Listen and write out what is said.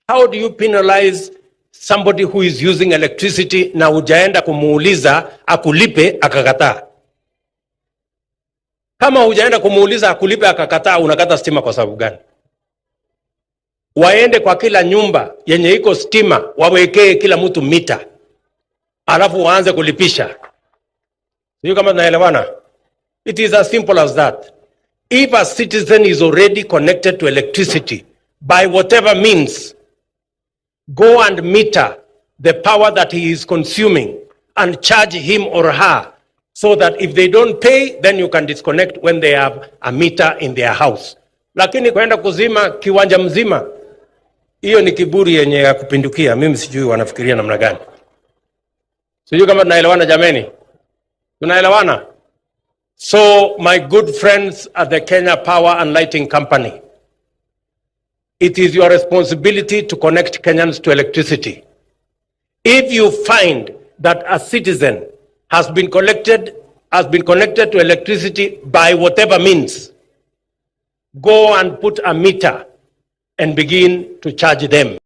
How do you penalize somebody who is using electricity na hujaenda kumuuliza akulipe akakataa? Kama hujaenda kumuuliza akulipe akakataa, unakata stima kwa sababu gani? Waende kwa kila nyumba yenye iko stima wawekee kila mtu mita, alafu waanze kulipisha. Sio kama tunaelewana? It is as simple as that. If a citizen is already connected to electricity by whatever means, go and meter the power that he is consuming and charge him or her, so that if they don't pay, then you can disconnect when they have a meter in their house. Lakini kwenda kuzima kiwanja mzima, hiyo ni kiburi yenye ya kupindukia. Mimi sijui wanafikiria namna gani. Sijui kama tunaelewana jameni. Tunaelewana? So my good friends at the Kenya Power and Lighting Company, it is your responsibility to connect Kenyans to electricity. If you find that a citizen has been connected to electricity by whatever means, go and put a meter and begin to charge them.